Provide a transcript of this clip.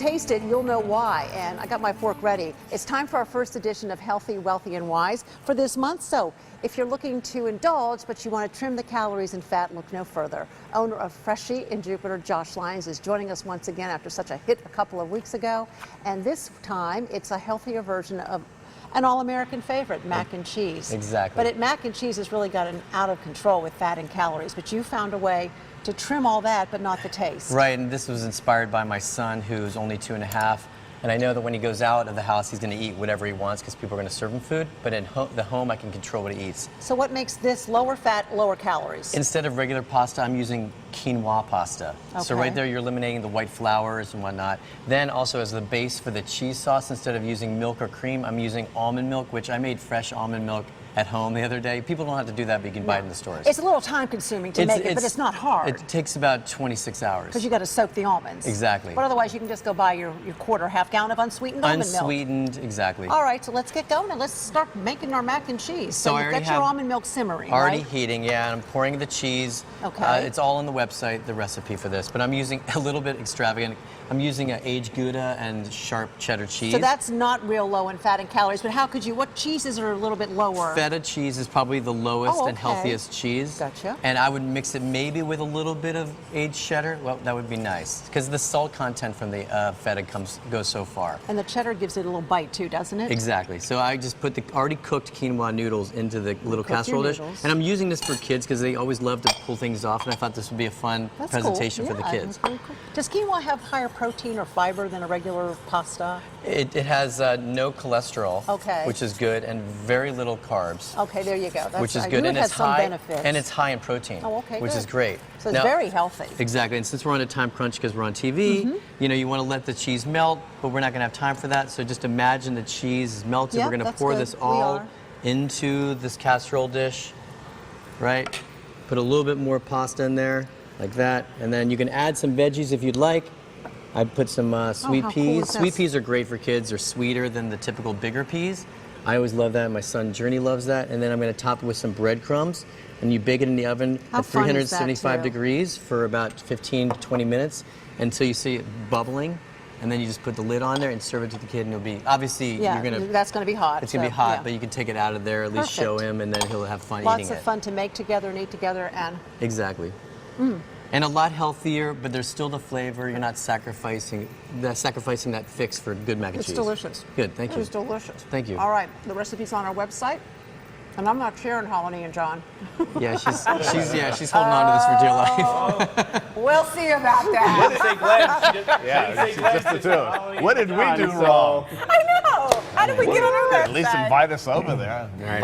taste it, you'll know why. And I got my fork ready. It's time for our first edition of Healthy, Wealthy, and Wise for this month. So if you're looking to indulge, but you want to trim the calories and fat, look no further. Owner of Freshie in Jupiter, Josh Lyons, is joining us once again after such a hit a couple of weeks ago. And this time, it's a healthier version of an all-American favorite, mac and cheese. Exactly. But mac and cheese has really gotten out of control with fat and calories. But you found a way to trim all that, but not the taste. Right, and this was inspired by my son, who's only 2.5. And I know that when he goes out of the house, he's going to eat whatever he wants because people are going to serve him food. But in the home, I can control what he eats. So what makes this lower fat, lower calories? Instead of regular pasta, I'm using quinoa pasta. Okay. So right there, you're eliminating the white flours and whatnot. Then also as the base for the cheese sauce, instead of using milk or cream, I'm using almond milk, which I made fresh almond milk at home the other day. People don't have to do that, but you can buy it in the stores. It's a little time consuming to make it, but it's not hard. It takes about 26 hours. Because you got to soak the almonds. Exactly. But otherwise, you can just go buy your quarter, half gallon of unsweetened almond milk. Unsweetened, exactly. All right, so let's get going and let's start making our mac and cheese. So you've got your almond milk simmering, already right? heating, yeah, and I'm pouring the cheese. Okay. It's all on the website, the recipe for this, but I'm using a little bit extravagant. I'm using an aged Gouda and sharp cheddar cheese. So that's not real low in fat and calories, but how could you, what cheeses are a little bit lower? Feta cheese is probably the lowest and healthiest cheese. Gotcha. And I would mix it maybe with a little bit of aged cheddar. Well, that would be nice, because the salt content from the feta goes so far. And the cheddar gives it a little bite too, doesn't it? Exactly. So I just put the already cooked quinoa noodles into the little casserole dish. And I'm using this for kids because they always love to pull things off, and I thought this would be a fun presentation for the kids. That's really cool. Does quinoa have higher protein or fiber than a regular pasta? It has no cholesterol, which is good, and very little carbs. Okay, there you go. That's, which is good, and it's high. And it's high in protein, which is great. So it's very healthy. Exactly, and since we're on a time crunch because we're on TV, you know, you want to let the cheese melt, but we're not going to have time for that. So just imagine the cheese is melted. We're going to pour this all into this casserole dish, right? Put a little bit more pasta in there, like that, and then you can add some veggies if you'd like. I put some sweet peas. Sweet peas are great for kids. They're sweeter than the typical bigger peas. I always love that. My son Journey loves that. And then I'm going to top it with some breadcrumbs. And you bake it in the oven at 375 degrees for about 15 to 20 minutes until you see it bubbling. And then you just put the lid on there and serve it to the kid, and it'll be, obviously, that's going to be hot. It's going to be hot, but you can take it out of there, at least show him, and then he'll have fun eating it. Lots of fun to make together and eat together. And exactly. And a lot healthier, but there's still the flavor. You're not sacrificing that fix for good mac and cheese. It's delicious. Good, thank you. It's delicious. Thank you. All right, the recipe's on our website. And I'm not sharing Holly and John. Yeah, she's holding on to this for dear life. We'll see about that. What did say Glenn? Yeah, just the two. What did we do wrong? I know. How did we get on our website? At least invite us over there. All right.